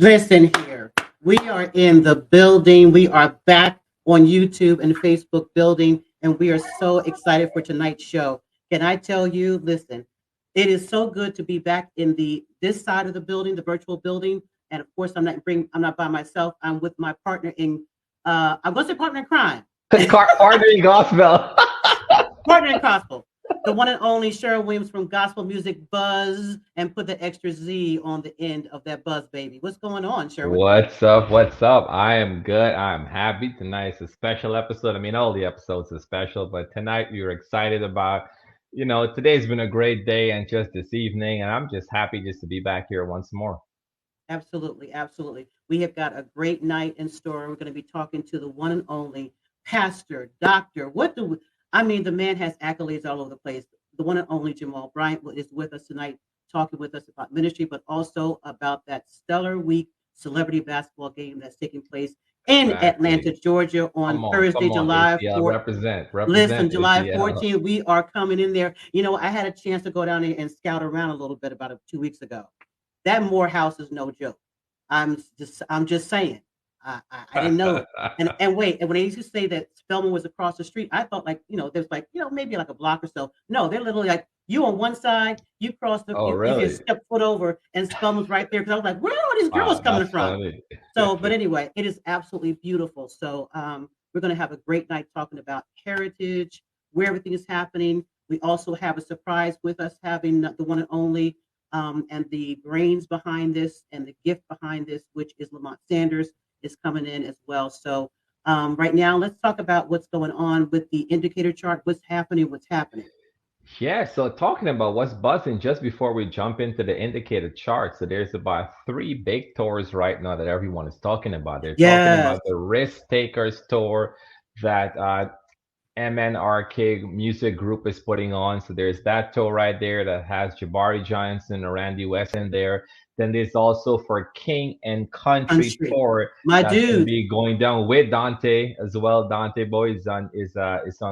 Listen here. We are in the building. We are back on YouTube and Facebook building, and we are so excited for tonight's show. Can I tell you, listen, it is so good to be back in the this side of the building, the virtual building. And of course, I'm not by myself. I'm with my partner in I'm gonna say partner in crime. Partnering gospel. Partner in gospel. The one and only Cheryl Williams from Gospel Music Buzz, and put the extra Z on the end of that buzz, baby. What's going on, Sherwin? What's up? What's up? I am good. I'm happy. Tonight's a special episode. I mean, all the episodes are special, but tonight we are excited about, today's been a great day and just this evening, and I'm just happy just to be back here once more. Absolutely, absolutely. We have got a great night in store. We're going to be talking to the one and only pastor, doctor. I mean? The man has accolades all over the place. The one and only Jamal Bryant is with us tonight, talking with us about ministry, but also about that stellar week celebrity basketball game that's taking place in Exactly. Atlanta, Georgia on Come Thursday, on, July ATL 4th. represent, Listen, represent July ATL. 14th, we are coming in there. I had a chance to go down there and scout around a little bit about 2 weeks ago. That Morehouse is no joke. I'm just saying. I didn't know. And wait, and when they used to say that Spelman was across the street, I thought like, there's like, maybe like a block or so. No, they're literally like you on one side, you cross Oh, if you really? step foot over, and Spelman's right there. Because I was like, where are all these girls Wow, coming that's from? funny. So, but anyway, it is absolutely beautiful. So we're going to have a great night talking about heritage, where everything is happening. We also have a surprise with us having the one and only and the brains behind this and the gift behind this, which is Lamont Sanders, is coming in as well. So right now, let's talk about what's going on with the indicator chart. What's happening? What's happening? Yeah, so talking about what's buzzing just before we jump into the indicator chart. So there's about three big tours right now that everyone is talking about. They're talking Yes. about the Risk Takers tour that MNRK Music Group is putting on. So there's that tour right there that has Jabari Johnson and Randy West in there. Then there's also for King and Country Country. tour My that's going to dude. be going down with Dante as well. Dante Boy is on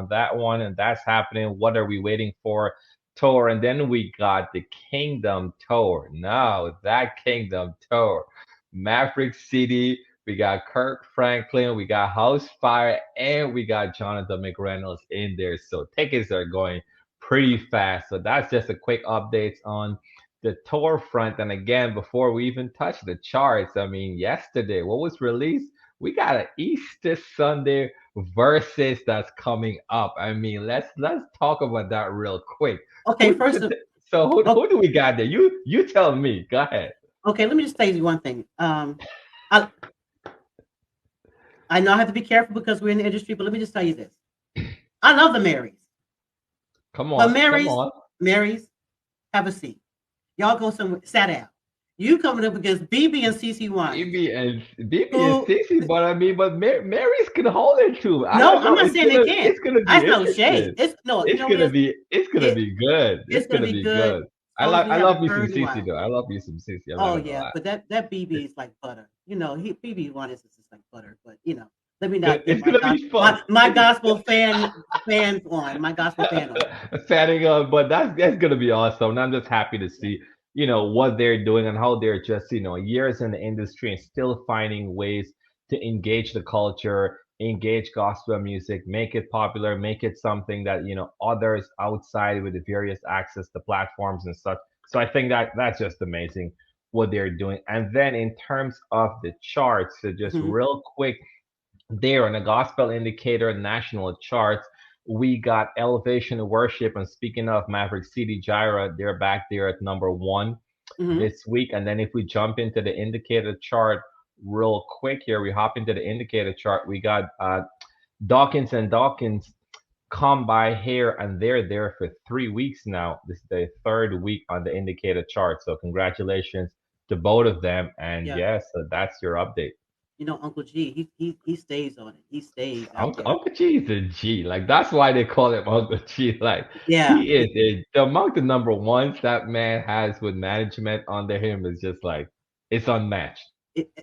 that one, and that's happening. What are we waiting for? Tour, and then we got the Kingdom tour. Now that Kingdom tour, Maverick City, we got Kirk Franklin, we got House Fire, and we got Jonathan McReynolds in there. So tickets are going pretty fast. So that's just a quick updates on the tour front. And again, before we even touch the charts, I mean, yesterday, what was released? We got an Easter Sunday versus that's coming up. I mean, let's talk about that real quick. Okay, Who first of so oh, who do we got there? You tell me. Go ahead. okay, let me just tell you one thing. I I know I have to be careful because we're in the industry, but let me just tell you this. I love the Marys. Come But on, come Marys, on. Marys, have a seat. Y'all go somewhere, sat down. You coming up against BB and CC Winans, BB and who Stacey, but I mean, but Mary's can hold it too. I no, don't I'm know. not saying they can't. It's gonna be That's no shade. interesting. It's no, you It's know what gonna it is? be it's gonna It be good. it's It's gonna gonna be be good. good. Supposedly I have a love me some third Cece wife. though. I love me some Cece. I'm not Oh gonna yeah, lie. but that BB is like butter. He BB one is just like butter. But let me not get It's gonna be fun. my gospel fans on my gospel fan on. Setting up, but that's gonna be awesome. And I'm just happy to Yeah. see, what they're doing and how they're just, years in the industry and still finding ways to engage the culture, engage gospel music, make it popular, make it something that, others outside with the various access to platforms and such. So I think that that's just amazing what they're doing. And then in terms of the charts, so just Mhm. real quick there on the gospel indicator national charts, we got elevation worship. And speaking of Maverick City Gyra, they're back there at number one Mhm. this week. And then if we jump into the indicator chart real quick here, we hop into the indicator chart. We got Dawkins and Dawkins come by here, and they're there for 3 weeks now. This is the third week on the indicator chart. So congratulations to both of them. And Yeah. yes, so that's your update. Uncle G, he stays on it. He stays out there. Uncle G is a G. Like that's why they call him Uncle G. Like Yeah. he is among the number ones that man has with management under him is just like it's unmatched.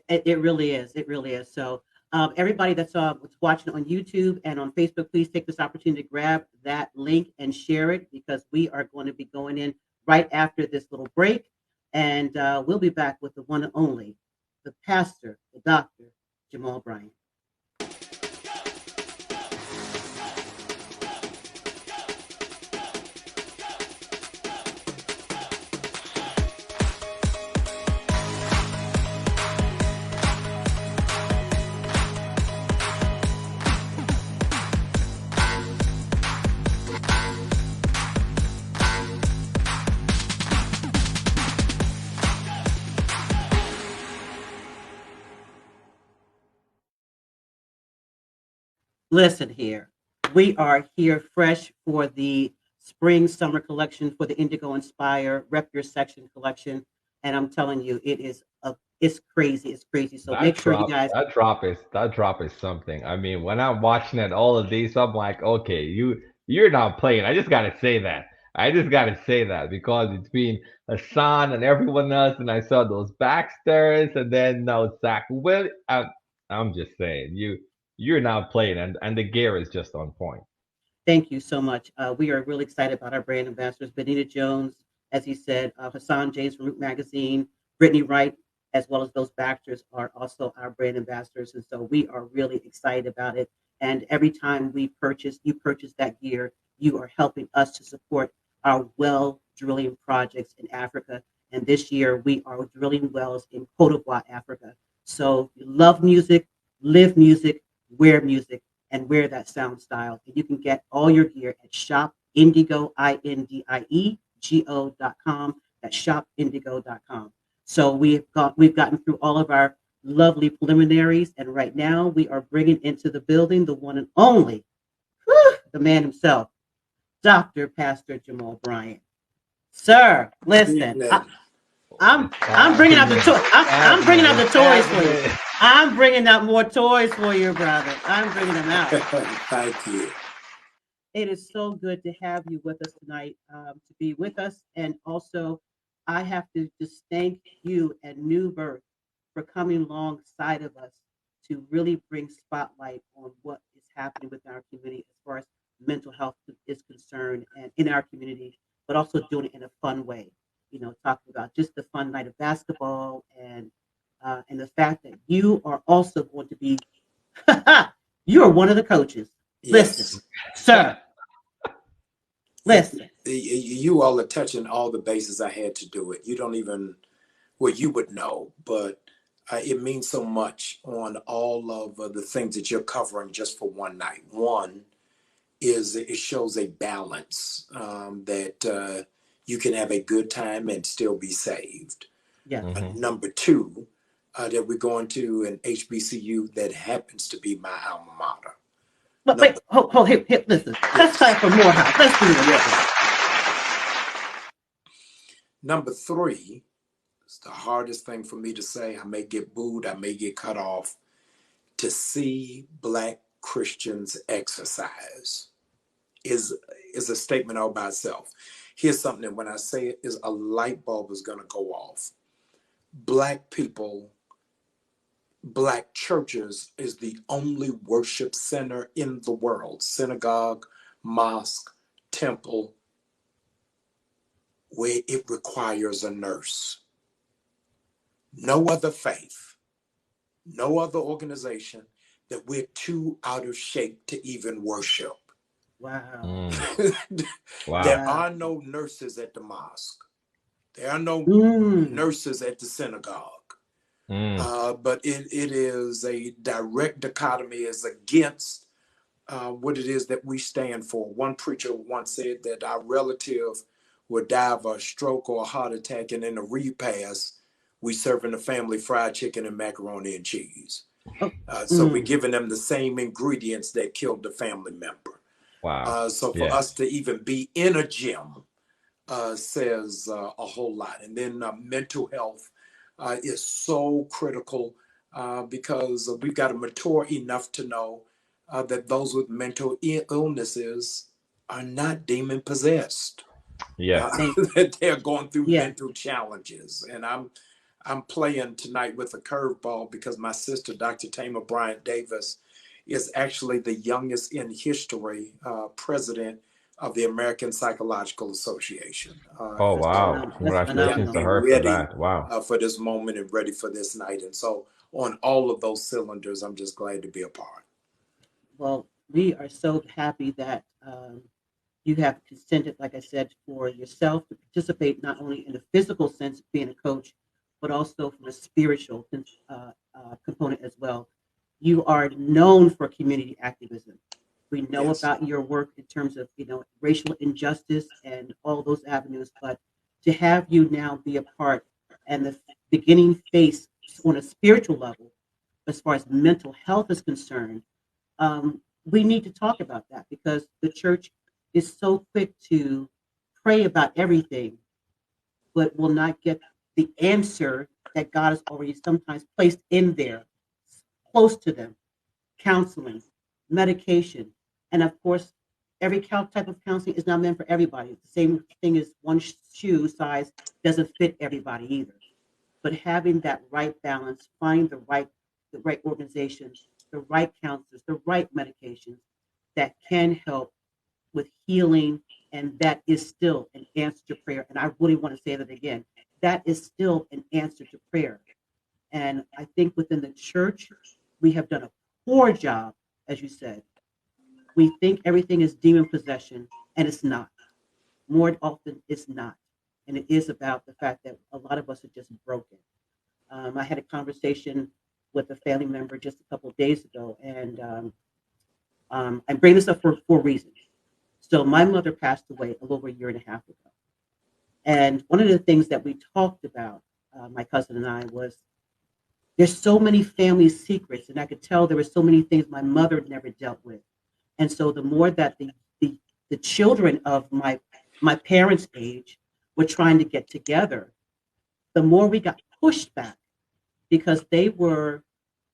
It really is. It really is. So, everybody that's watching on YouTube and on Facebook, please take this opportunity to grab that link and share it because we are going to be going in right after this little break, and we'll be back with the one and only the pastor, the Dr. Jamal Bryant. Listen here. We are here fresh for the spring summer collection for the Indigo Inspire Rep Your Section collection. And I'm telling you, it's crazy. It's crazy. So make sure you guys. That drop is something. I mean, when I'm watching at all of these, I'm like, okay, you're not playing. I just gotta say that. I just gotta say that because between Hassan and everyone else, and I saw those Baxters, and then no Zach Will. I'm just saying, you're not playing, and the gear is just on point. Thank you so much. We are really excited about our brand ambassadors, Benita Jones, as he said, Hassan James from Root Magazine, Brittany Wright, as well as those Baxters are also our brand ambassadors. And so we are really excited about it. And every time you purchase that gear, you are helping us to support our well drilling projects in Africa. And this year we are drilling wells in Cote d'Ivoire, Africa. So if you love music, live music, wear music, and wear that sound style. And you can get all your gear at shopindigo, INDIEGO.com. That's shopindigo.com. So we've gotten through all of our lovely preliminaries, and right now we are bringing into the building the one and only, the man himself, Dr. Pastor Jamal Bryant. Sir, listen, I'm bringing out the I'm bringing out the toys for you. I'm bringing out more toys for you, brother. I'm bringing them out. Thank you. It is so good to have you with us tonight, to be with us. And also, I have to just thank you and New Birth for coming alongside of us to really bring spotlight on what is happening with our community as far as mental health is concerned and in our community, but also doing it in a fun way. You know, talking about just the fun night of basketball and the fact that you are also going to be, you are one of the coaches. Yes. Listen, sir, listen. You all are touching all the bases I had to do it. You don't even, well, you would know, but it means so much on all of the things that you're covering just for one night. One is it shows a balance that you can have a good time and still be saved. Yeah. Number two, that we're going to an HBCU that happens to be my alma mater. But wait, hold, hey, listen. Let's clap for Morehouse. Let's do it. Number three, it's the hardest thing for me to say. I may get booed, I may get cut off. To see Black Christians exercise is a statement all by itself. Here's something that when I say it, is a light bulb is going to go off. Black people, Black churches is the only worship center in the world, synagogue, mosque, temple, where it requires a nurse. No other faith, no other organization that we're too out of shape to even worship. Wow. Wow. There are no nurses at the mosque. There are no nurses at the synagogue. But it is a direct dichotomy is against what it is that we stand for. One preacher once said that our relative would die of a stroke or a heart attack, and in the repast, we serving the family fried chicken and macaroni and cheese. So we're giving them the same ingredients that killed the family member. Wow. So for us to even be in a gym says a whole lot. And then mental health is so critical because we've got to mature enough to know that those with mental illnesses are not demon possessed. That they're going through mental challenges. And I'm playing tonight with a curveball because my sister, Dr. Tamar Bryant Davis, is actually the youngest in history president of the American Psychological Association. Oh And so wow! That's we got to Congratulations to phenomenal. be her for ready that. Wow. for this moment and ready for this night. And so on all of those cylinders, I'm just glad to be a part. Well, we are so happy that you have consented, like I said, for yourself to participate not only in the physical sense of being a coach, but also from a spiritual component as well. You are known for community activism. We know Yes. about your work in terms of racial injustice and all those avenues, but to have you now be a part and the beginning face on a spiritual level, as far as mental health is concerned, we need to talk about that because the church is so quick to pray about everything, but will not get the answer that God has already sometimes placed in there, close to them: counseling, medication, and of course, every type of counseling is not meant for everybody. It's the same thing as one shoe size doesn't fit everybody either. But having that right balance, finding the right organizations, the right counselors, the right medications that can help with healing, and that is still an answer to prayer. And I really want to say that again. That is still an answer to prayer. And I think within the church, we have done a poor job, as you said. We think everything is demon possession, and it's not. More often, it's not. And it is about the fact that a lot of us are just broken. I had a conversation with a family member just a couple of days ago, and I bring this up for four reasons. So my mother passed away a little over a year and a half ago. And one of the things that we talked about, my cousin and I, was there's so many family secrets, and I could tell there were so many things my mother never dealt with. And so the more that the children of my parents' age were trying to get together, the more we got pushed back because they were,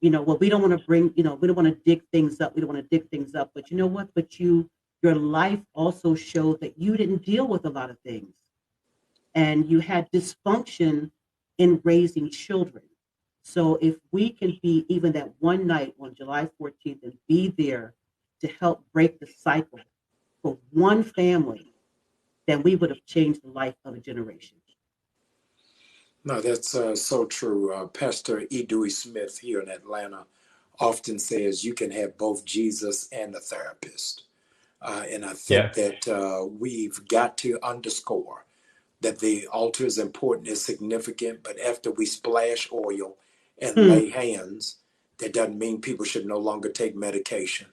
well, we don't want to bring, we don't want to dig things up. We don't want to dig things up. But you know what? But your life also showed that you didn't deal with a lot of things. And you had dysfunction in raising children. So if we can be even that one night on July 14th and be there to help break the cycle for one family, then we would have changed the life of a generation. No, that's so true. Pastor E. Dewey Smith here in Atlanta often says you can have both Jesus and a therapist. And I think that we've got to underscore that the altar is important, is significant, but after we splash oil and lay hands, that doesn't mean people should no longer take medication.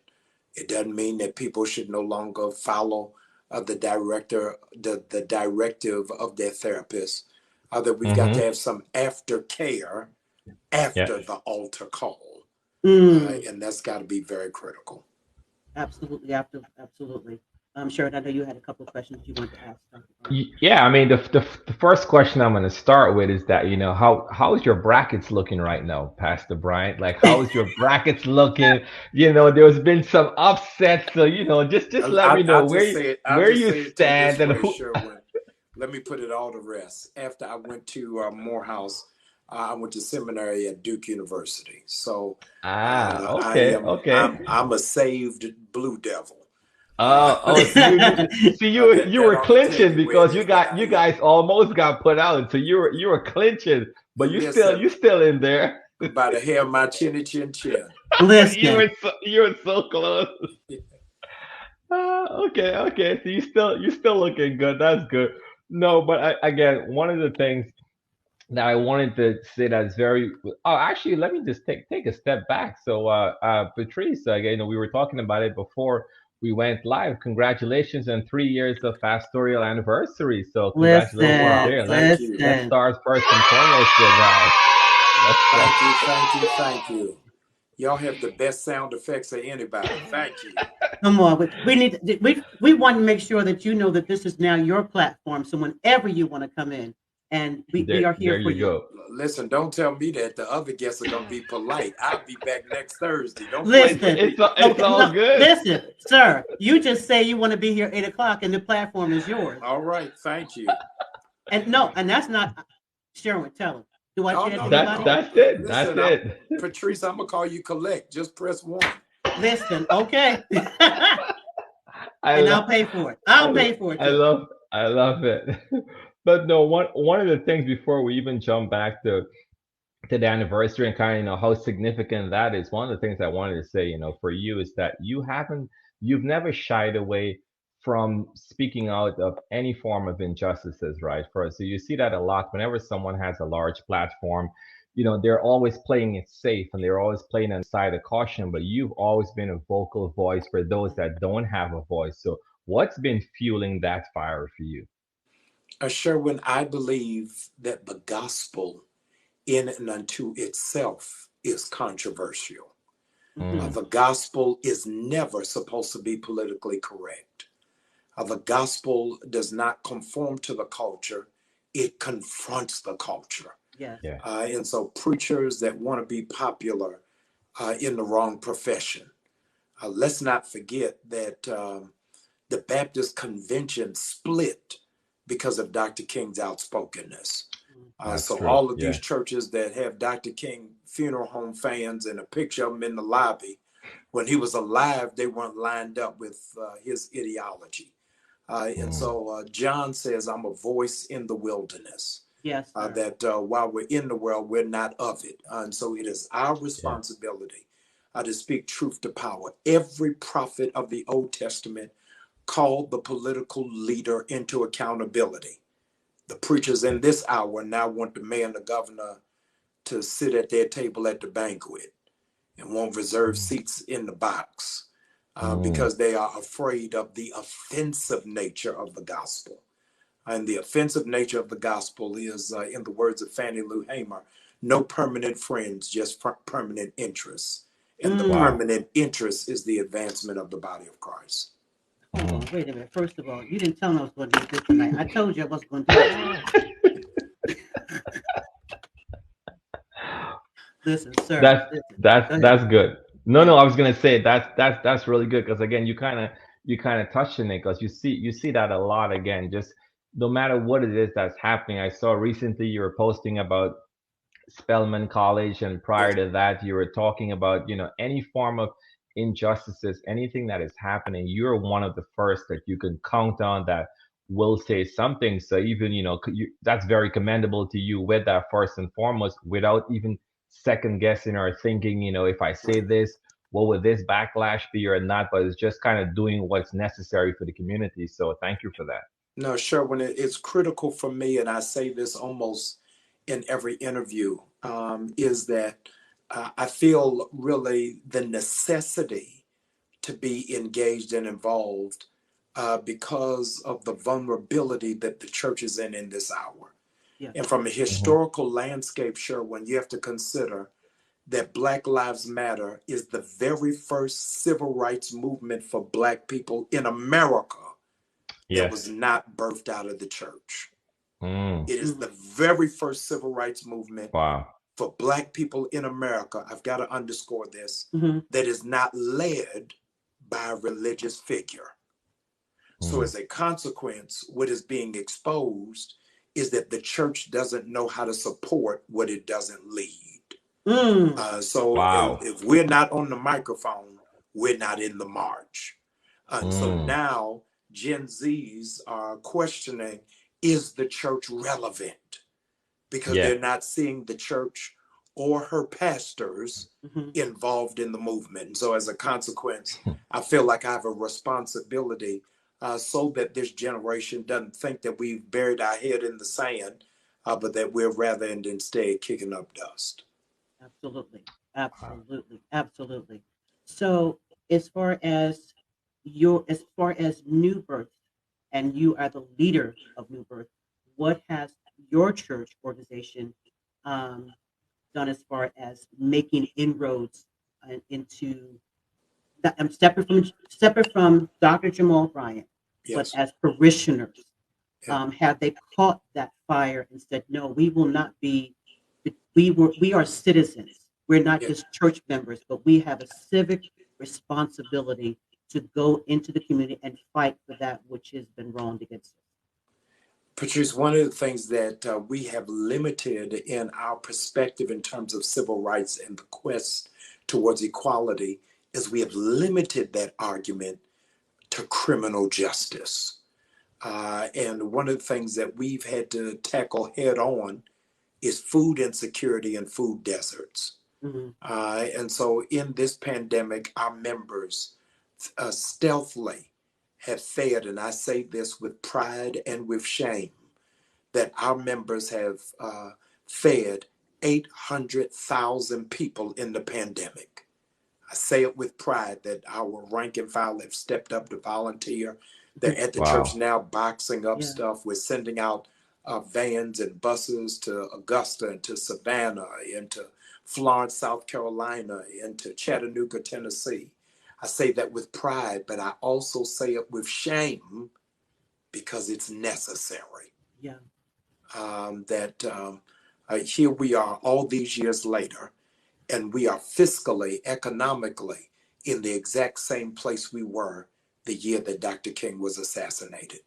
It doesn't mean that people should no longer follow the directive of their therapist. That we've got to have some aftercare after the altar call. And that's got to be very critical. Absolutely, absolutely. Sharon, I know you had a couple of questions you wanted to ask. Yeah, I mean, the first question I'm going to start with is that, how's your brackets looking right now, Pastor Bryant? Like, how's your brackets looking? There's been some upsets, so just let me know where you stand and who. Sherwin, let me put it all to rest. After I went to Morehouse, I went to seminary at Duke University. So okay. I'm a saved Blue Devil. So you were clinching because you guys almost got put out, so you were clinching, but you still in there. By the hair of my chinny chin chin. Listen, you were so close. Okay. So you still looking good. That's good. No, but again, one of the things that I wanted to say that's very. Oh, actually, let me just take a step back. So, Patrice, again, we were talking about it before we went live. Congratulations on 3 years of pastoral anniversary. So congratulations there. Let's start first and foremost with that. Thank you. Y'all have the best sound effects of anybody. Thank you. Come on, we want to make sure that you know that this is now your platform. So whenever you want to come in, and we are here for you. Go. Listen, don't tell me that the other guests are gonna be polite. I'll be back next Thursday. Don't listen. It's all good. Listen, sir. You just say you want to be here 8 o'clock, and the platform is yours. All right, thank you. And that's not Sharon. Tell him. Do I say that to That's it. Listen, that's it. Patrice, I'm gonna call you collect. Just press 1. Listen, okay. I And love, I'll pay for it. I'll pay for it too. I love it. But no, one of the things before we even jump back to the anniversary and kind of how significant that is, one of the things I wanted to say for you is that you've never shied away from speaking out of any form of injustices, right? So you see that a lot whenever someone has a large platform. They're always playing it safe and they're always playing on the side of caution, but you've always been a vocal voice for those that don't have a voice. So what's been fueling that fire for you? Sherwin, I believe that the gospel in and unto itself is controversial. Mhm. The gospel is never supposed to be politically correct. The gospel does not conform to the culture, it confronts the culture. Yes. Yeah. And so preachers that want to be popular in the wrong profession. Let's not forget that the Baptist convention split because of Dr. King's outspokenness. That's So true. all of these Yeah. churches that have Dr. King funeral home fans and a picture of him in the lobby, when he was alive, they weren't lined up with his ideology. And Mm. so John says, I'm a voice in the wilderness. Yes, sir. That while we're in the world, we're not of it. And so it is our Yeah. responsibility to speak truth to power. Every prophet of the Old Testament called the political leader into accountability. The preachers in this hour now want the mayor and the governor to sit at their table at the banquet and won't reserve seats in the box Mm. because they are afraid of the offensive nature of the gospel. And the offensive nature of the gospel is, in the words of Fannie Lou Hamer, no permanent friends, just permanent interests. And the Mm. Wow. permanent interest is the advancement of the body of Christ. Hold Mm. on, wait a minute. First of all, you didn't tell me I was going to do this tonight. I told you I wasn't going to do it. Listen, sir. That's Listen. that's Go ahead. that's good. No, Yeah. no, I was gonna say that's really good because again, you kind of touched on it because you see that a lot again. Just no matter what it is that's happening. I saw recently you were posting about Spelman College, and prior Yes. to that, you were talking about any form of injustices, anything that is happening. You're one of the first that you can count on that will say something. So even that's very commendable to you with that first and foremost, without even second guessing or thinking, if I say Right. this, what would this backlash be or not? But it's just kind of doing what's necessary for the community. So thank you for that. No, sure. When it's critical for me, and I say this almost in every interview, is that I feel really the necessity to be engaged and involved because of the vulnerability that the church is in this hour. Yeah. And from a Hmm. historical landscape, Sherwin, you have to consider that Black Lives Matter is the very first civil rights movement for Black people in America that was Yes. not birthed out of the church. Mm. It is Mm. the very first civil rights movement Wow. for Black people in America. I've got to underscore this, Mm-hmm. that is not led by a religious figure. So, Mm. as a consequence, what is being exposed is that the church doesn't know how to support what it doesn't lead. Mm. So, Wow. if we're not on the microphone, we're not in the march. And so Mm. now Gen Zs are questioning, is the church relevant? Because Yeah. they're not seeing the church or her pastors Mm-hmm. involved in the movement. And so as a consequence, I feel like I have a responsibility so that this generation doesn't think that we've buried our head in the sand, but that we're rather and instead kicking up dust. Absolutely. Wow. Absolutely. Absolutely. So as far as New Birth, and you are the leader of New Birth, what has your church organization um, done as far as making inroads into that? I'm separate from Dr. Jamal Bryant, but Yes, as parishioners, yeah. have they caught that fire and said, "No, we will not be. We are citizens. We're not Yeah. just church members, but we have a civic responsibility to go into the community and fight for that which has been wronged against us." Patrice, one of the things that we have limited in our perspective in terms of civil rights and the quest towards equality is we have limited that argument to criminal justice. And one of the things that we've had to tackle head on is food insecurity and food deserts. Mm-hmm. And so in this pandemic, our members stealthily have fed, and I say this with pride and with shame, that our members have fed 800,000 people in the pandemic. I say it with pride that our rank and file have stepped up to volunteer. They're at the church now boxing up stuff. We're sending out vans and buses to Augusta and to Savannah and to Florence, South Carolina, and to Chattanooga, Tennessee. I say that with pride, but I also say it with shame because it's necessary. Yeah. Here we are all these years later, and we are fiscally, economically in the exact same place we were the year that Dr. King was assassinated.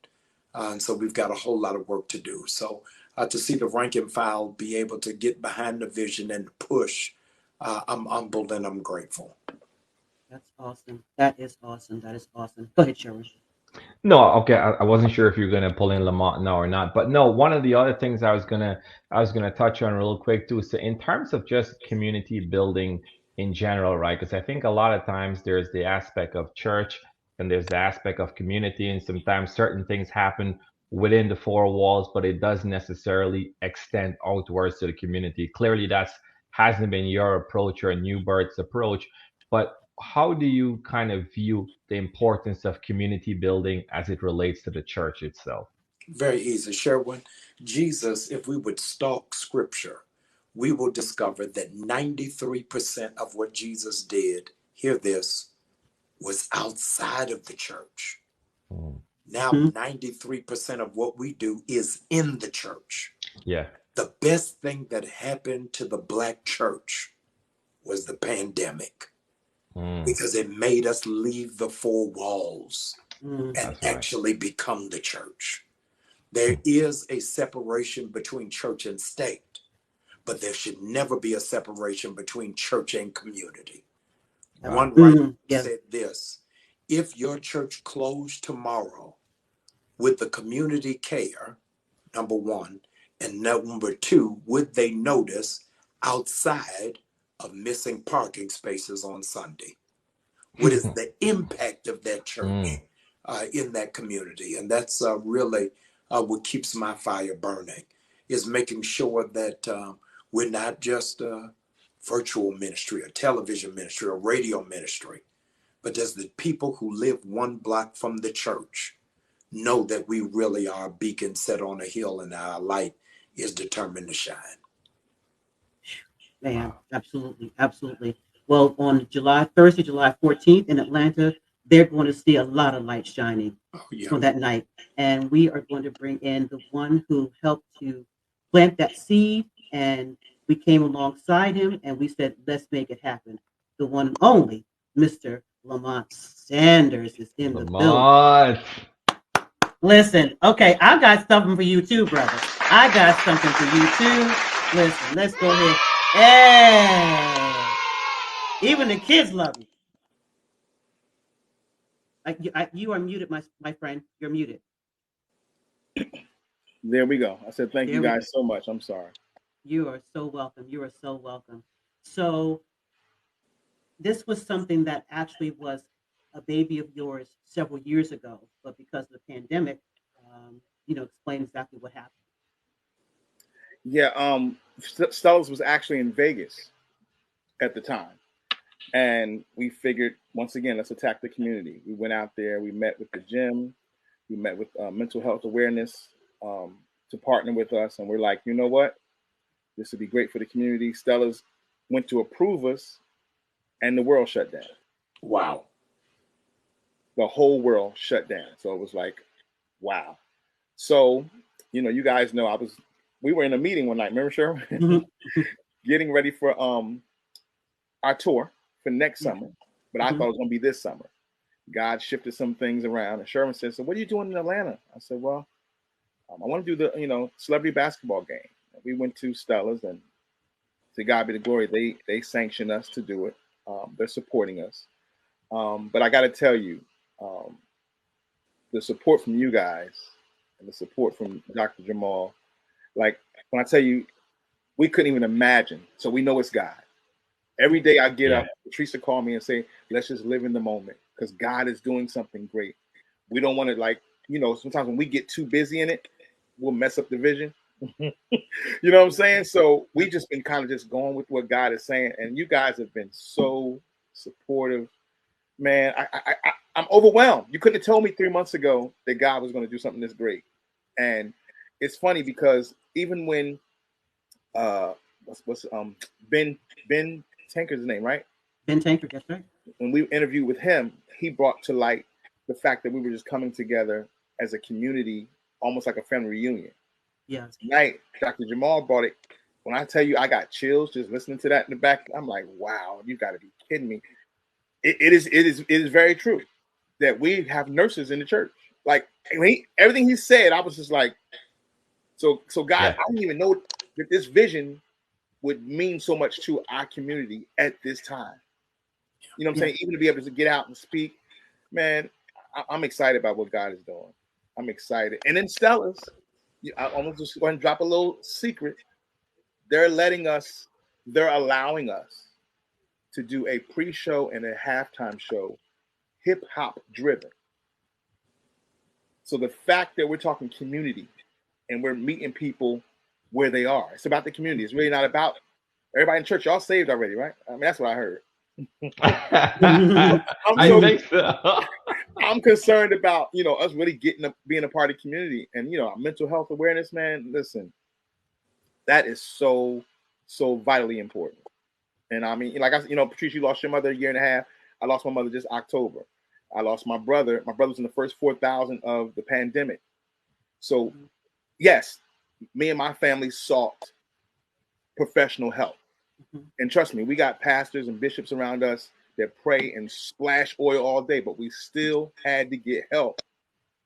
And so we've got a whole lot of work to do. So to see the rank and file be able to get behind the vision and push, I'm humbled and I'm grateful. That's awesome. That is awesome. That is awesome. Go ahead, Sherwin. No, okay. I wasn't sure if you're gonna pull in Lamont now or not, but no. One of the other things I was gonna touch on real quick too. So in terms of just community building in general, right? Because I think a lot of times there's the aspect of church and there's the aspect of community, and sometimes certain things happen within the four walls, but it doesn't necessarily extend outwards to the community. Clearly, that's hasn't been your approach or New Bird's approach, but how do you kind of view the importance of community building as it relates to the church itself? Very easy, Sherwin. Jesus, if we would stalk scripture, we will discover that 93% of what Jesus did, hear this, was outside of the church. Now, 93% of what we do is in the church. Yeah. The best thing that happened to the Black church was the pandemic. Because it made us leave the four walls and actually become the church. There is a separation between church and state, but there should never be a separation between church and community. One writer said this: if your church closed tomorrow, would the community care, number one, and number two, would they notice outside of missing parking spaces on Sunday? What is the impact of that church in that community? And that's really what keeps my fire burning, is making sure that we're not just a virtual ministry, a television ministry, a radio ministry, but does the people who live one block from the church know that we really are a beacon set on a hill and our light is determined to shine. Man, absolutely, absolutely. Well, on Thursday, July 14th in Atlanta, they're going to see a lot of light shining on that night. And we are going to bring in the one who helped to plant that seed. And we came alongside him and we said, let's make it happen. The one and only Mr. Lamont Sanders is in the building. Listen, okay, I got something for you too, brother. I got something for you too. Listen, let's go ahead. Hey! Even the kids love you. You are muted, my friend. You're muted. There we go. I said thank you guys so much. I'm sorry. You are so welcome. You are so welcome. So this was something that actually was a baby of yours several years ago, but because of the pandemic, explain exactly what happened. Yeah, Stella's was actually in Vegas at the time. And we figured, once again, let's attack the community. We went out there, we met with the gym, we met with mental health awareness to partner with us. And we're like, you know what? This would be great for the community. Stella's went to approve us and the world shut down. Wow. The whole world shut down. So it was like, wow. So, you guys know we were in a meeting one night, remember, Sherwin? Mm-hmm. Getting ready for our tour for next summer, but I thought it was going to be this summer. God shifted some things around, and Sherwin said, so what are you doing in Atlanta? I said, well, I want to do the, celebrity basketball game. And we went to Stella's, and to God be the glory, they sanctioned us to do it. They're supporting us. But I got to tell you, the support from you guys and the support from Dr. Jamal, like when I tell you, we couldn't even imagine. So we know it's God. Every day I get up, Teresa call me and say, let's just live in the moment because God is doing something great. We don't want to, like, you know, sometimes when we get too busy in it, we'll mess up the vision. You know what I'm saying? So we just been kind of just going with what God is saying. And you guys have been so supportive. Man, I'm overwhelmed. You couldn't have told me 3 months ago that God was going to do something this great. And it's funny because even when Ben Tanker's name, right? Ben Tanker, that's right. When we interviewed with him, he brought to light the fact that we were just coming together as a community, almost like a family reunion. Yeah. Tonight, Dr. Jamal brought it. When I tell you I got chills just listening to that in the back, I'm like, wow, you got to be kidding me. It is very true that we have nurses in the church. Like everything he said, I was just like, so God, I didn't even know that this vision would mean so much to our community at this time. You know what I'm saying? Even to be able to get out and speak, man, I'm excited about what God is doing. I'm excited. And then Stella's, I'm gonna just go ahead and drop a little secret. They're allowing us to do a pre-show and a halftime show, hip hop driven. So the fact that we're talking community and we're meeting people where they are, it's about the community. It's really not about everybody in church. Y'all saved already, right? I mean, that's what I heard. I think so. I'm concerned about, you know, us really being a part of the community and, you know, our mental health awareness, man. Listen, that is so vitally important. And I mean, like Patrice, you lost your mother a year and a half. I lost my mother just October. I lost my brother. My brother's in the first 4,000 of the pandemic. So yes, me and my family sought professional help. And trust me, we got pastors and bishops around us that pray and splash oil all day, but we still had to get help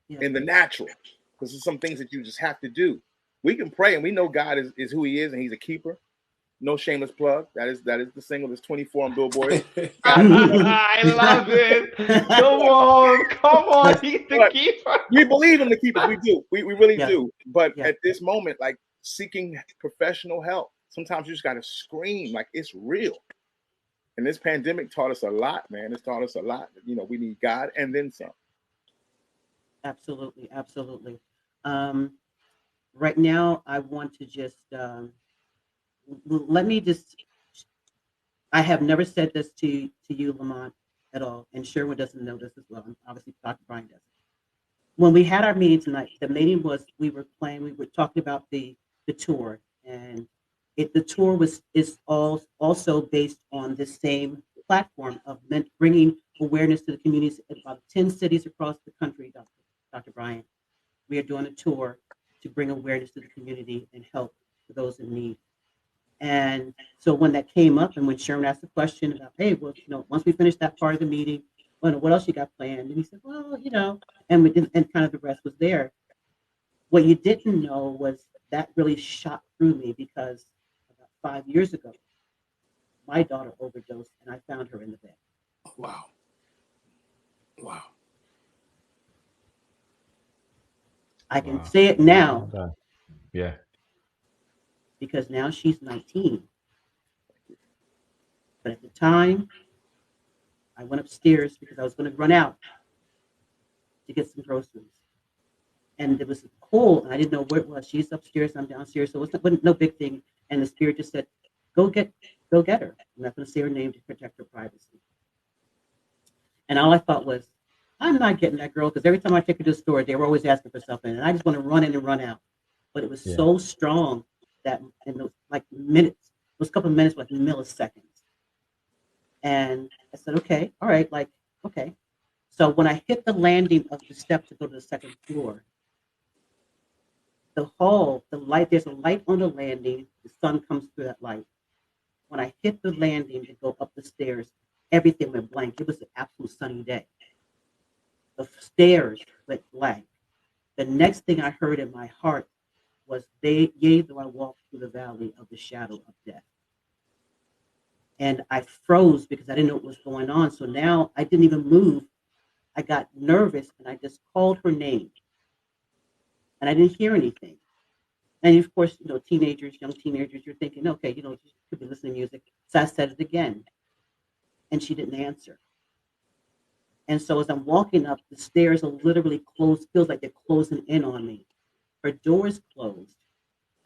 in the natural because there's some things that you just have to do. We can pray and we know God is who he is and he's a keeper. No shameless plug. That is the single that's 24 on Billboard. I love it. Come on. He's the keeper. We believe in the keepers. We do. We really do. But at this moment, like seeking professional help, sometimes you just got to scream like it's real. And this pandemic taught us a lot, man. It's taught us a lot. You know, we need God and then some. Absolutely. Right now, I want to just I have never said this to you, Lamont, at all, and Sherwin doesn't know this as well. And obviously, Dr. Bryant doesn't. When we had our meeting tonight, the meeting was we were talking about the tour, and the tour is also based on the same platform of bringing awareness to the communities in about 10 cities across the country. Dr. Bryant, we are doing a tour to bring awareness to the community and help for those in need. And so when that came up, and when Sherman asked the question about, hey, well, once we finish that part of the meeting, what else you got planned? And he said, well, and kind of the rest was there. What you didn't know was that really shot through me because about 5 years ago, my daughter overdosed, and I found her in the bed. Wow. I can say it now. Yeah. Because now she's 19. But at the time, I went upstairs because I was going to run out to get some groceries. And it was cold, and I didn't know where it was. She's upstairs, I'm downstairs, so it wasn't no big thing. And the spirit just said, go get her. I'm not going to say her name to protect her privacy. And all I thought was, I'm not getting that girl, because every time I take her to the store, they were always asking for something, and I just want to run in and run out. But it was so strong that in those minutes, those couple of minutes, like milliseconds. And I said, okay, all right, okay. So when I hit the landing of the steps to go to the second floor, the light, there's a light on the landing, the sun comes through that light. When I hit the landing to go up the stairs, everything went blank. It was an absolute sunny day. The stairs went blank. The next thing I heard in my heart was, yea, though I walk through the valley of the shadow of death. And I froze because I didn't know what was going on. So now I didn't even move I got nervous and I just called her name, and I didn't hear anything. And of course, teenagers, young teenagers, you're thinking, okay, you could be listening to music. So I said it again, and she didn't answer. And so as I'm walking up, the stairs are literally closed, feels like they're closing in on me. Her door is closed.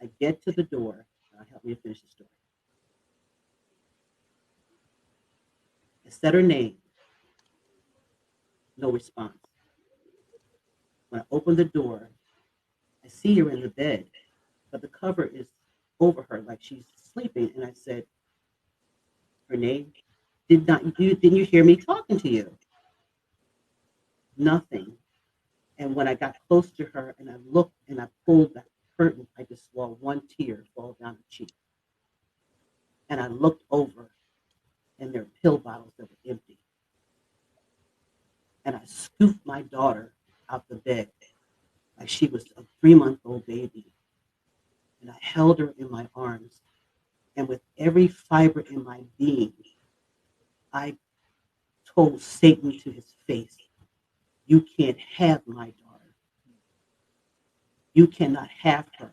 I get to the door. Help me to finish the story. I said her name. No response. When I open the door, I see her in the bed, but the cover is over her like she's sleeping. And I said, her name? Didn't you hear me talking to you? Nothing. And when I got close to her and I looked and I pulled the curtain, I just saw one tear fall down her cheek. And I looked over and there were pill bottles that were empty. And I scooped my daughter out the bed like she was a 3-month-old baby. And I held her in my arms. And with every fiber in my being, I told Satan to his face, you can't have my daughter. You cannot have her.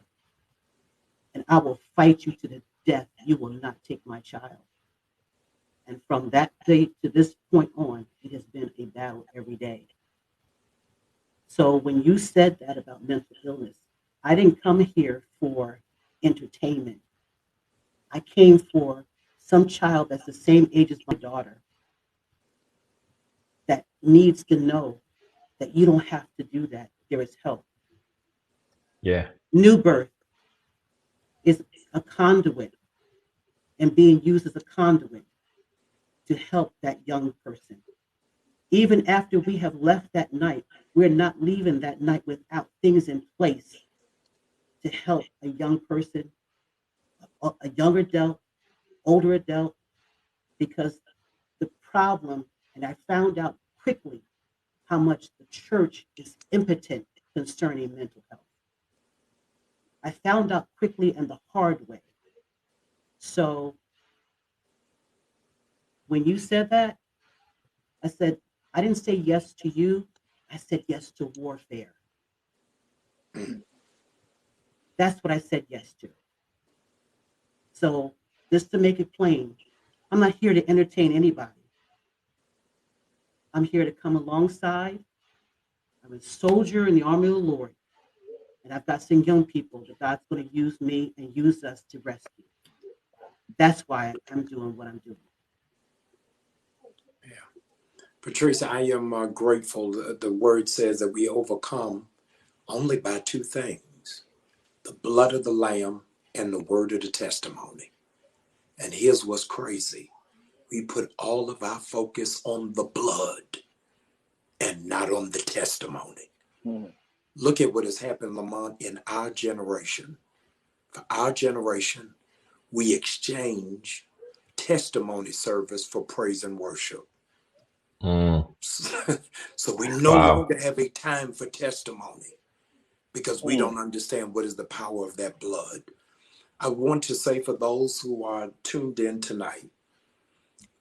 And I will fight you to the death. You will not take my child. And from that day to this point on, it has been a battle every day. So when you said that about mental illness, I didn't come here for entertainment. I came for some child that's the same age as my daughter that needs to know that you don't have to do that. There is help. Yeah. New birth is a conduit and being used as a conduit to help that young person. Even after we have left that night, we're not leaving that night without things in place to help a young person, a young adult, older adult, because the problem, and I found out quickly how much the church is impotent concerning mental health. I found out quickly and the hard way. So when you said that, I said, I didn't say yes to you. I said yes to warfare. That's what I said yes to. So just to make it plain, I'm not here to entertain anybody. I'm here to come alongside. I'm a soldier in the army of the Lord. And I've got some young people that God's going to use me and use us to rescue. That's why I'm doing what I'm doing. Yeah. Patrice, I am grateful. The word says that we overcome only by 2 things: the blood of the Lamb and the word of the testimony. And here's what's crazy. We put all of our focus on the blood and not on the testimony. Mm. Look at what has happened, Lamont, in our generation. For our generation, we exchange testimony service for praise and worship. So we no longer have a time for testimony because we don't understand what is the power of that blood. I want to say for those who are tuned in tonight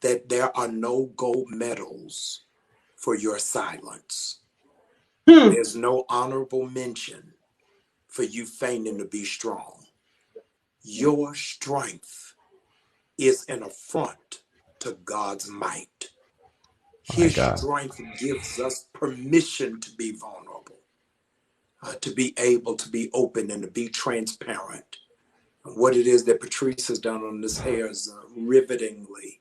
that there are no gold medals for your silence. There's no honorable mention for you feigning to be strong. Your strength is an affront to God's might. His strength gives us permission to be vulnerable, to be able to be open and to be transparent. What it is that Patrice has done on this hair is rivetingly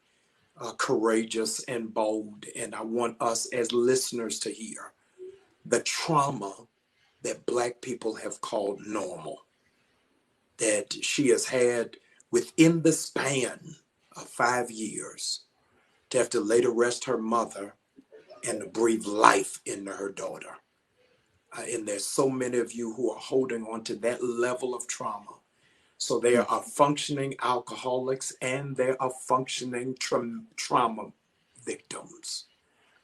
courageous and bold. And I want us as listeners to hear the trauma that Black people have called normal, that she has had within the span of 5 years to have to lay to rest her mother and to breathe life into her daughter. And there's so many of you who are holding on to that level of trauma. So there are functioning alcoholics and there are functioning trauma victims.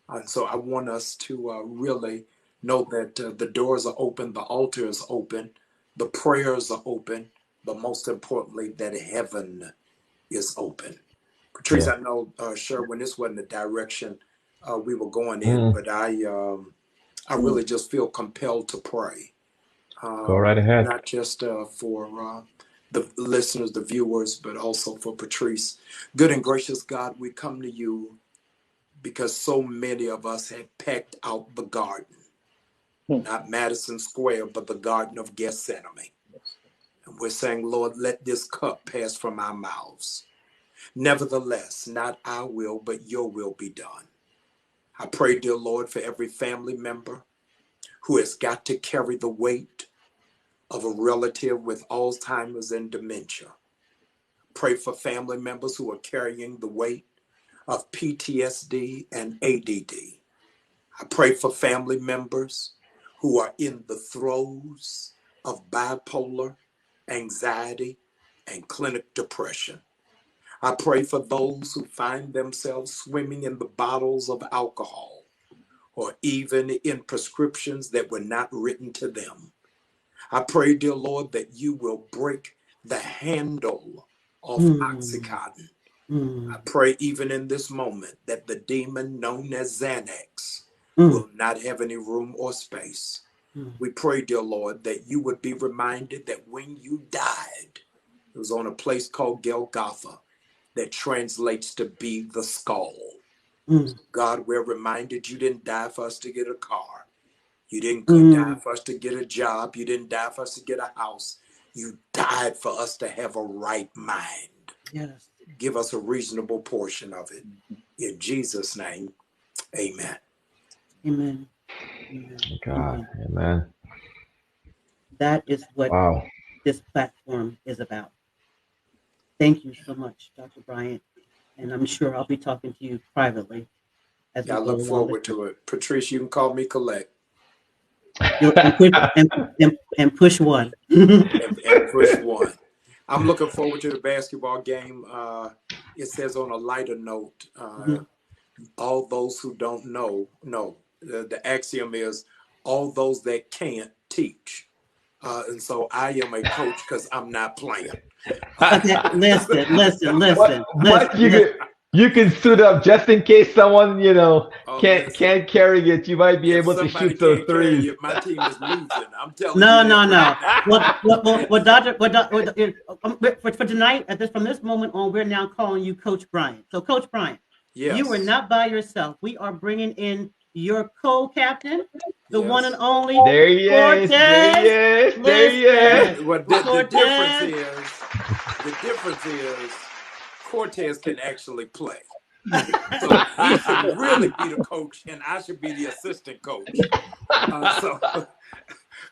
And so I want us to really know that the doors are open, the altar is open, the prayers are open, but most importantly, that heaven is open. Patrice, I know, sure, when this wasn't the direction we were going in, but I really just feel compelled to pray. Go right ahead. Not just for the listeners, the viewers, but also for Patrice. Good and gracious God, we come to you because so many of us have packed out the garden, not Madison Square, but the Garden of Gethsemane. And we're saying, Lord, let this cup pass from our mouths. Nevertheless, not our will, but your will be done. I pray, dear Lord, for every family member who has got to carry the weight of a relative with Alzheimer's and dementia. Pray for family members who are carrying the weight of PTSD and ADD. I pray for family members who are in the throes of bipolar, anxiety, and clinic depression. I pray for those who find themselves swimming in the bottles of alcohol or even in prescriptions that were not written to them. I pray, dear Lord, that you will break the handle of Oxycontin. I pray even in this moment that the demon known as Xanax will not have any room or space. We pray, dear Lord, that you would be reminded that when you died, it was on a place called Golgotha that translates to be the skull. God, we're reminded you didn't die for us to get a car. You didn't die for us to get a job. You didn't die for us to get a house. You died for us to have a right mind. Yes. Give us a reasonable portion of it. In Jesus' name, amen. Amen. God, amen. That is what this platform is about. Thank you so much, Dr. Bryant. And I'm sure I'll be talking to you privately. I look forward to it. Patrice, you can call me Collect. And push one. and push one. I'm looking forward to the basketball game. It says on a lighter note, all those who don't know, the axiom is all those that can't teach. And so I am a coach because I'm not playing. Listen. You can suit up just in case someone, can't carry it. You might be able to shoot those threes. My team is losing. I'm telling you. No. For tonight, from this moment on, we're now calling you Coach Bryant. So, Coach Bryant, you are not by yourself. We are bringing in your co-captain, the one and only. There he is. There he is. Well, the difference is Cortez can actually play. So he should really be the coach, and I should be the assistant coach. So,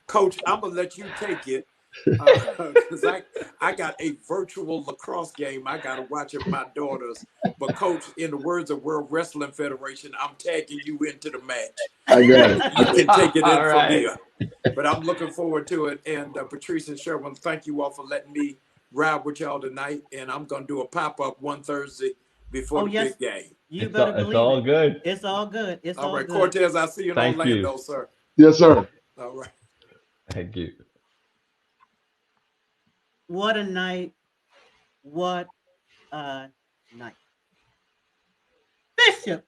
Coach, I'm going to let you take it because I got a virtual lacrosse game I got to watch at my daughter's. But, Coach, in the words of World Wrestling Federation, I'm tagging you into the match. I got it. You can take it in from here. But I'm looking forward to it. And Patrice and Sherwin, thank you all for letting me ride with y'all tonight. And I'm going to do a pop-up one Thursday before the big game. You better believe it's all good. It's all good. It's all right, good. Cortez, I'll see you in Orlando, sir. Yes, sir. All right. Thank you. What a night. What a night. Bishop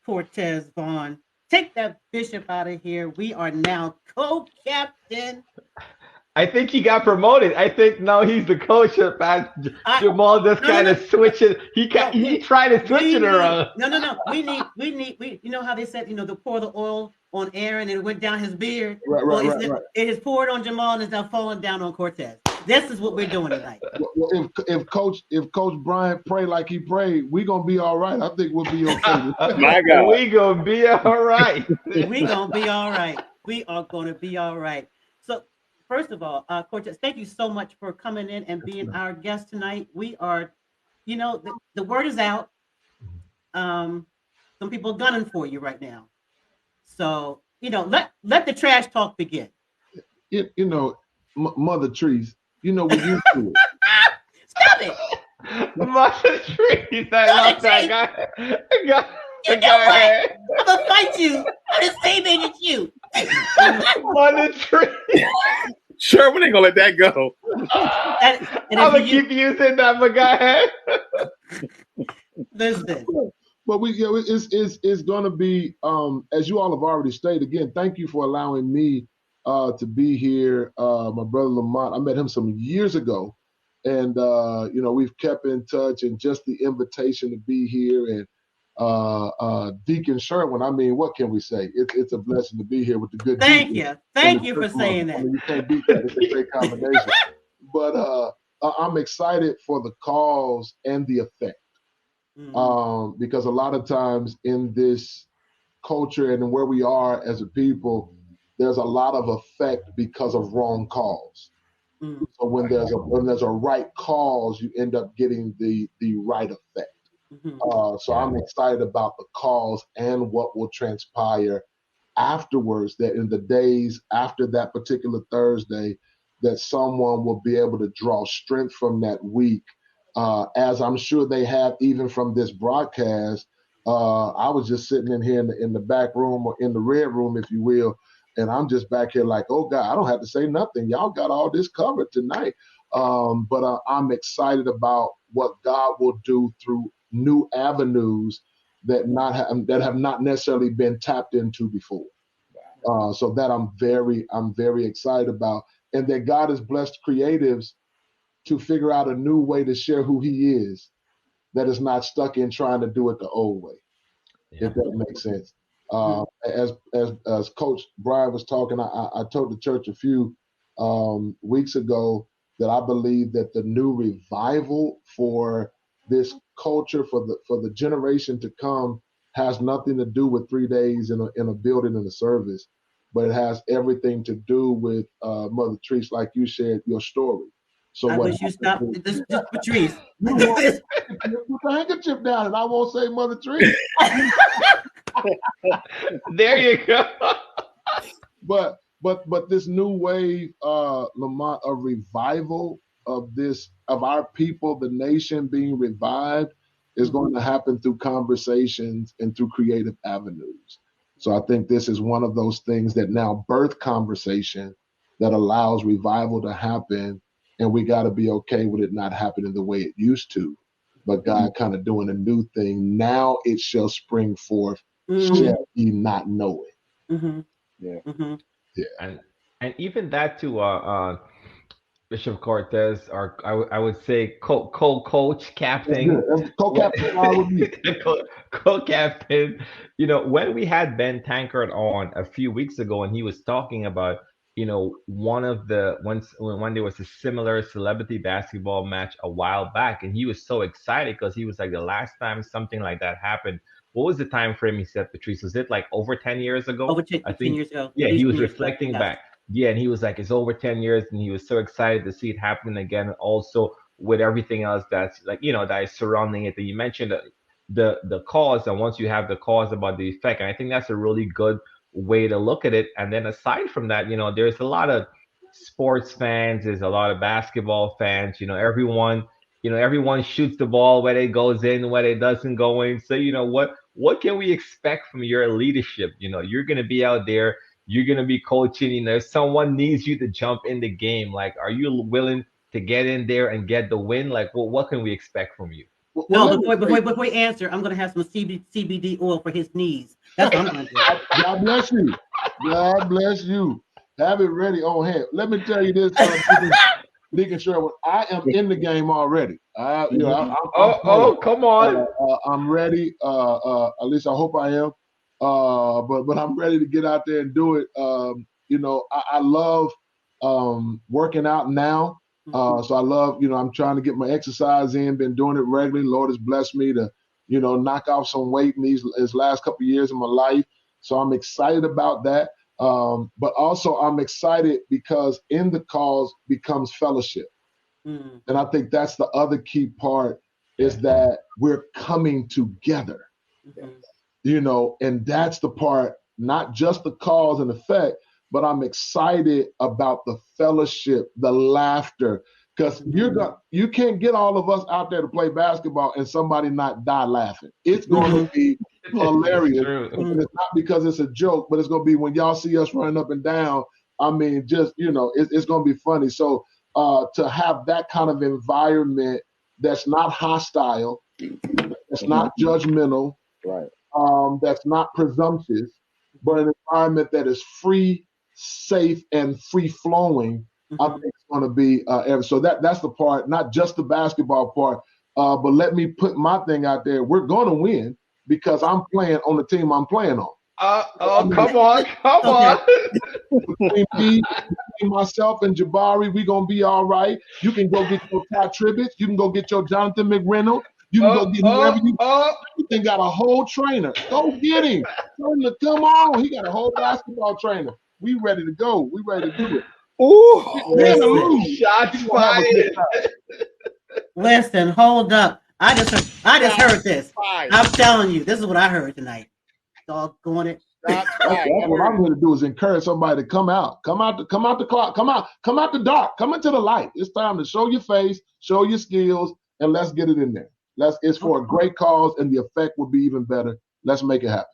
Cortez Vaughn. Take that bishop out of here. We are now co-captain. I think he got promoted. I think now he's the coach. Jamal just kind of switch it. He tried to switch it around. No. We need. You know how they said, to pour the oil on Aaron and it went down his beard. Right. It is poured on Jamal and it's now falling down on Cortez. This is what we're doing tonight. Well, if Coach Bryant pray like he prayed, we're gonna be all right. I think we'll be okay. My God, we gonna be all right. We gonna be all right. We are gonna be all right. So, first of all, Cortez, thank you so much for coming in and being our guest tonight. We are, the word is out. Some people are gunning for you right now. So, let the trash talk begin. Mother Trees, we used to it. Stop it. Mother Trees, I love that guy. You know what? I'm gonna fight you. I'm the same age as you. Mother Trees. Sure, we ain't gonna let that go. I'm gonna keep using that, my guy. Listen, But it's going to be, as you all have already stated. Again, thank you for allowing me to be here. My brother Lamont, I met him some years ago, and we've kept in touch. And just the invitation to be here, and Deacon Sherwin. I mean, what can we say? It's a blessing to be here with the good. Thank you for saying that. I mean, you can't beat that. It's a great combination. But I'm excited for the cause and the effect. Because a lot of times in this culture and where we are as a people, there's a lot of effect because of wrong cause. So when there's a right cause, you end up getting the right effect. So I'm excited about the cause and what will transpire afterwards, that in the days after that particular Thursday, that someone will be able to draw strength from that week. As I'm sure they have even from this broadcast. I was just sitting in here in the back room, or in the red room, if you will, and I'm just back here like, oh God, I don't have to say nothing. Y'all got all this covered tonight. But I'm excited about what God will do through new avenues that have not necessarily been tapped into before. So that I'm very excited about, and that God has blessed creatives to figure out a new way to share who he is, that is not stuck in trying to do it the old way, if that makes sense. As Coach Brian was talking, I told the church a few weeks ago that I believe that the new revival for this culture, for the generation to come, has nothing to do with 3 days in a building in a service, but it has everything to do with Mother Treese, like you shared your story. So I wish you stopped this, Patrice. Put the handkerchief down, and I won't say Mother Treese. There you go. But this new wave, Lamont, of revival of our people, the nation being revived, is going to happen through conversations and through creative avenues. So I think this is one of those things that now birth conversation that allows revival to happen. And we got to be okay with it not happening the way it used to, but God kind of doing a new thing. Now it shall spring forth, shall ye not know it. Yeah. And even that to Bishop Cortez, or I would say co-coach, captain, co-captain. When we had Ben Tankard on a few weeks ago, and he was talking about, one of the when there was a similar celebrity basketball match a while back, and he was so excited because he was like, the last time something like that happened, what was the time frame he said, Patrice? Was it like over 10 years ago? Over 10 years ago. Yeah, he was reflecting back. Yeah, and he was like, it's over 10 years, and he was so excited to see it happening again. Also with everything else that's like, that is surrounding it. And you mentioned the cause, and once you have the cause about the effect, and I think that's a really good way to look at it. And then aside from that, there's a lot of sports fans, there's a lot of basketball fans, everyone shoots the ball, whether it goes in, whether it doesn't go in. So what can we expect from your leadership? You're going to be out there, you're going to be coaching, if someone needs you to jump in the game, like, are you willing to get in there and get the win? Like, what can we expect from you? No, before we answer, I'm going to have some CBD oil for his knees. That's what I'm going to do. God bless you. God bless you. Have it ready on hand. Let me tell you this, Deacon Sherwood, I am in the game already. I'm come on. I'm ready. At least I hope I am. But I'm ready to get out there and do it. I love working out now. So I love, I'm trying to get my exercise in, been doing it regularly. Lord has blessed me to, knock off some weight in these last couple of years of my life. So I'm excited about that. But also I'm excited because in the cause becomes fellowship. And I think that's the other key part, is that we're coming together, and that's the part, not just the cause and effect, but I'm excited about the fellowship, the laughter, because you can't get all of us out there to play basketball and somebody not die laughing. It's going to be hilarious. And it's not because it's a joke, but it's going to be when y'all see us running up and down. I mean, just, it's going to be funny. So to have that kind of environment that's not hostile, it's not judgmental, Right. That's not presumptuous, but an environment that is free, safe, and free flowing. I think it's going to be so that's the part, not just the basketball part. But let me put my thing out there. We're going to win because I'm playing on the team I'm playing on. Come on. Between myself and Jabari, we're going to be all right. You can go get your Ty Tribbett. You can go get your Jonathan McReynolds. You can go get whoever you think. Got a whole trainer. Go get him. Tell him to come on. He got a whole basketball trainer. We ready to go. We ready to do it. Ooh, shots fired. Listen, hold up. I just heard this. I'm telling you, this is what I heard tonight. Doggone it. That's what I'm going to do is encourage somebody to come out the clock, come out the dark, come into the light. It's time to show your face, show your skills, and let's get it in there. It's for a great cause, and the effect will be even better. Let's make it happen.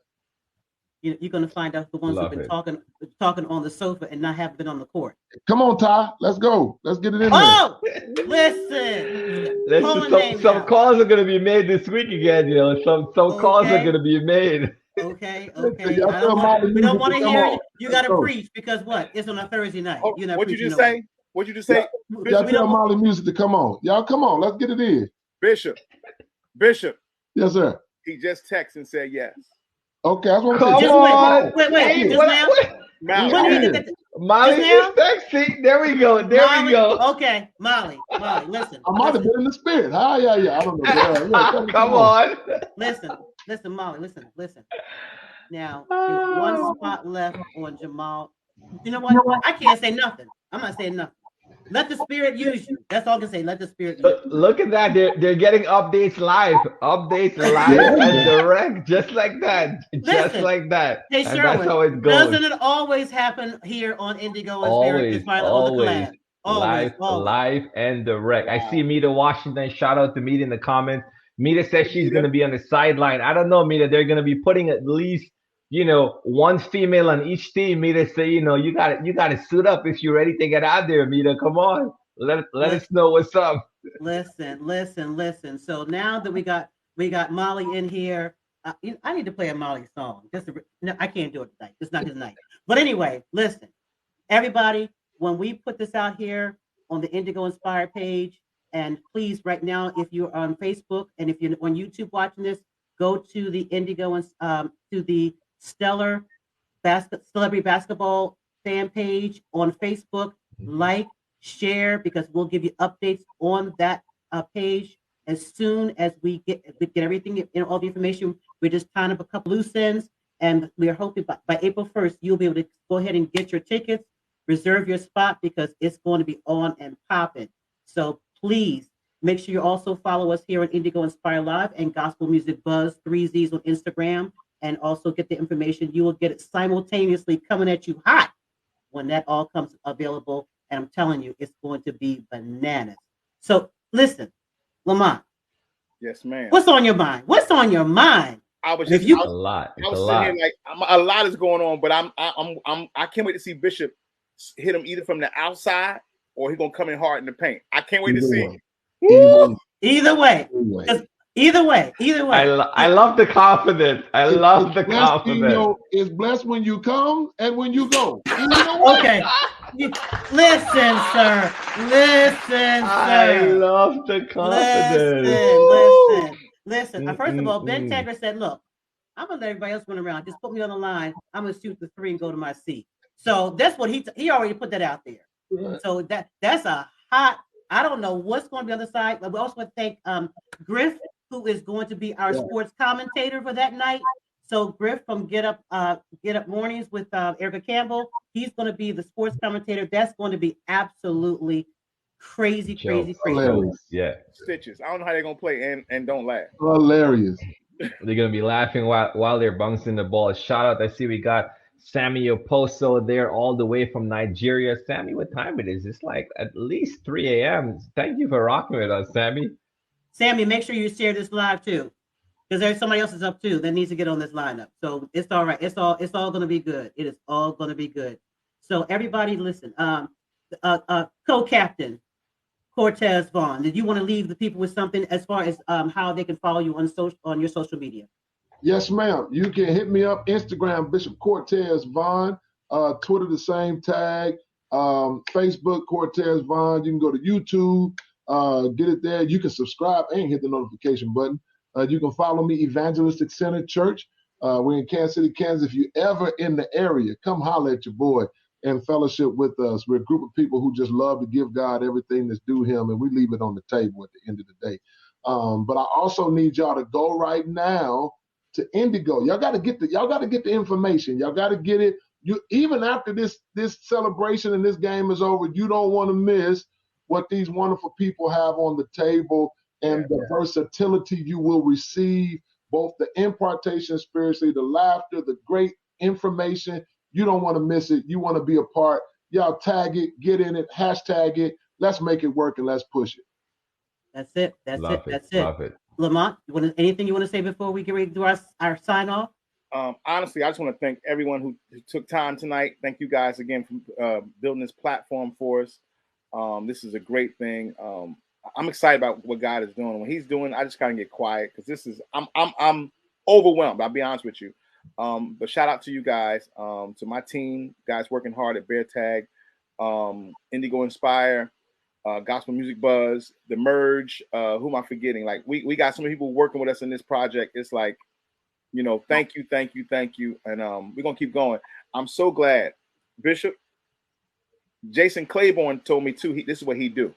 You're going to find out the ones who've been talking on the sofa and not have been on the court. Come on, Ty. Let's go. Let's get it in there. Oh, listen. Some calls are going to be made this week again. Some calls are going to be made. Okay. We don't want to hear you. You got to preach because what? It's on a Thursday night. What'd you just say? What'd you just say? Y'all tell Molly Music to come on. Y'all come on. Let's get it in. Bishop. Yes, sir. He just texted and said yes. Okay, that's what I'm saying. Wait. Molly is texting. There we go. Okay, Molly, listen. I might have been in the spirit. Yeah. I don't know. Come on. Listen, Molly, listen. Now, there's one spot left on Jamal. You know what? I can't say nothing. I'm not saying nothing. Let the spirit use you. That's all I can say. Let the spirit use you. Look at that. They're getting updates live and direct, just like that. Hey, and Sherwin, that's how it goes. Doesn't it always happen here on Indigo and Spirit? Always. Live and direct. I see Mita Washington. Shout out to Mita in the comments. Mita says she's going to be on the sideline. I don't know, Mita. They're going to be putting at least one female on each team. Mita say, you got to suit up if you're ready to get out there, Mita. Come on. Let us know what's up. Listen. So now that we got Molly in here, I need to play a Molly song. No, I can't do it tonight. It's not his night. But anyway, listen, everybody, when we put this out here on the Indigo Inspire page, and please, right now, if you're on Facebook and if you're on YouTube watching this, go to the Indigo and to the Stellar Celebrity Basketball fan page on Facebook. Like, share, because we'll give you updates on that page as soon as we get everything, all the information. We're just tying up a couple loose ends, and we are hoping by April 1st you'll be able to go ahead and get your tickets, reserve your spot, because it's going to be on and popping. So please make sure you also follow us here on Indigo Inspire Live and Gospel Music Buzz 3Z's on Instagram, and also get the information. You will get it simultaneously coming at you hot when that all comes available. And I'm telling you, it's going to be bananas. So listen, Lamont. Yes, ma'am. What's on your mind? I was just a lot. I was sitting here like a lot is going on, but I can't wait to see Bishop hit him either from the outside or he's gonna come in hard in the paint. I can't wait to see. Either way. I love the confidence. It's blessed when you come and when you go. Okay. Listen, sir. I love the confidence. Listen. First of all, Ben Taggart said, look, I'm going to let everybody else run around. Just put me on the line. I'm going to shoot the three and go to my seat. So that's what he already put that out there. Right. So that's a hot, I don't know what's going to be on the side. But we also want to thank Griff, who is going to be our sports commentator for that night. So Griff from Get Up Mornings with Erica Campbell, he's going to be the sports commentator. That's going to be absolutely crazy. Hilarious. Yeah. Stitches. I don't know how they're going to play and don't laugh. Hilarious. They're going to be laughing while they're bouncing the ball. Shout out. I see we got Sammy Oposo there all the way from Nigeria. Sammy, what time it is? It's like at least 3 a.m. Thank you for rocking with us, Sammy. Sammy, make sure you share this live too, because there's somebody else is up too that needs to get on this lineup. So it's all right. It's all going to be good. It is all going to be good. So everybody, listen. Co-captain Cortez Vaughn, did you want to leave the people with something as far as how they can follow you on your social media? Yes, ma'am. You can hit me up. Instagram, Bishop Cortez Vaughn. Twitter, the same tag. Facebook, Cortez Vaughn. You can go to YouTube, get it there. You can subscribe and hit the notification button. You can follow me, Evangelistic Center Church. We're in Kansas City, Kansas. If you're ever in the area, come holler at your boy and fellowship with us. We're a group of people who just love to give God everything that's due him, and we leave it on the table at the end of the day. But I also need y'all to go right now to Indigo. Y'all got to get the information. Y'all got to get it. You even after this celebration and this game is over, you don't want to miss what these wonderful people have on the table and the versatility you will receive, both the impartation spiritually, the laughter, the great information. You don't want to miss it. You want to be a part. Y'all tag it, get in it, hashtag it. Let's make it work and let's push it. That's it. That's Love it. That's it. Love it. Lamont, anything you want to say before we get ready to do our sign off? Honestly, I just want to thank everyone who took time tonight. Thank you guys again for building this platform for us. This is a great thing. I'm excited about what God is doing. When He's doing, I just kind of get quiet because I'm overwhelmed. I'll be honest with you. But shout out to you guys, to my team, guys working hard at Bear Tag, Indigo Inspire, Gospel Music Buzz, The Merge. Who am I forgetting? Like we got so many people working with us in this project. It's like, thank you. And we're gonna keep going. I'm so glad. Bishop Jason Claiborne told me too, this is what he do.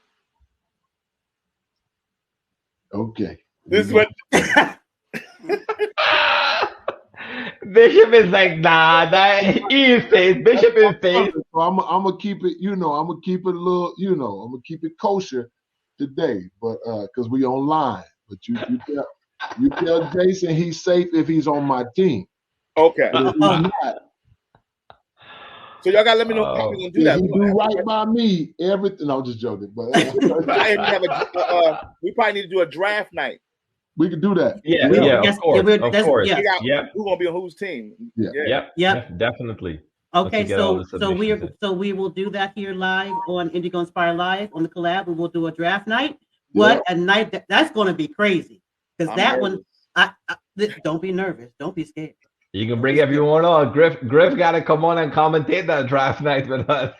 Okay. This is what Bishop is like, nah, he is faith. Bishop is faith. So I'm gonna keep it, I'm gonna keep it a little, I'm gonna keep it kosher today, but because we online. But you tell Jason he's safe if he's on my team. Okay. But if he's not, so y'all gotta let me know how we're gonna do that. He do right by me, everything. No, I'm just joking. But we probably need to do a draft night. We could do that. Yeah, of course. Who's gonna be on whose team? Yep, definitely. Okay, so we will do that here live on Indigo Inspire Live on the collab. We will do a draft night. What a night that's going to be crazy because that nervous. Don't be nervous, don't be scared. You can bring everyone on. Griff got to come on and commentate that draft night with us.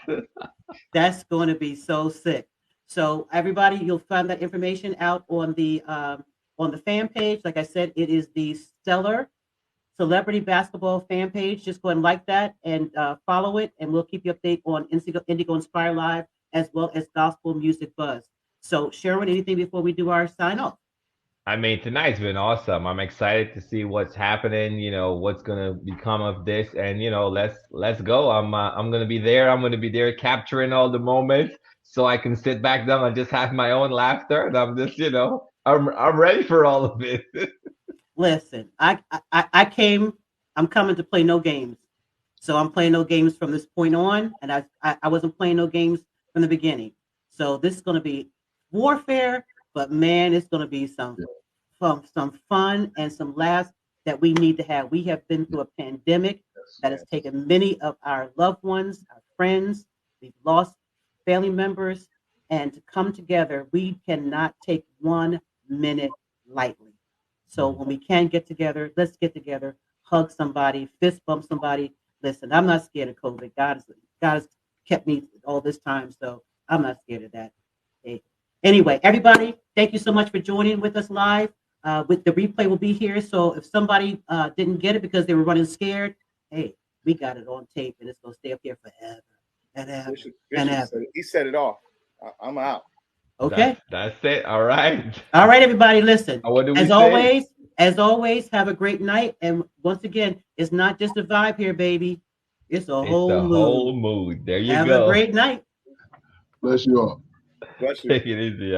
That's going to be so sick. So everybody, you'll find that information out on the fan page. Like I said, it is the Stellar Celebrity Basketball fan page. Just go and like that and follow it, and we'll keep you updated on Indigo Inspire Live as well as Gospel Music Buzz. So, Sherwin, anything before we do our sign off? I mean, tonight's been awesome. I'm excited to see what's happening. What's gonna become of this, and let's go. I'm gonna be there. I'm gonna be there capturing all the moments, so I can sit back down and just have my own laughter. And I'm just, I'm ready for all of it. Listen, I'm coming to play no games. So I'm playing no games from this point on, and I wasn't playing no games from the beginning. So this is going to be warfare, but man, it's going to be some fun and some laughs that we need to have. We have been through a pandemic that has taken many of our loved ones, our friends. We've lost family members, and to come together, we cannot take 1 minute lightly. So when we can get together, let's get together, hug somebody, fist bump somebody. Listen, I'm not scared of COVID. God has kept me all this time, so I'm not scared of that. Hey. Anyway, everybody, thank you so much for joining with us live. With the replay will be here, so if somebody didn't get it because they were running scared, hey, we got it on tape, and it's going to stay up here forever and ever and ever. He set it off. I'm out. Okay. That's it. All right. All right, everybody, listen. What do we say? As always, have a great night. And once again, it's not just a vibe here, baby. It's a whole mood. There you go. Have a great night. Bless you all. Bless you. Take it easy.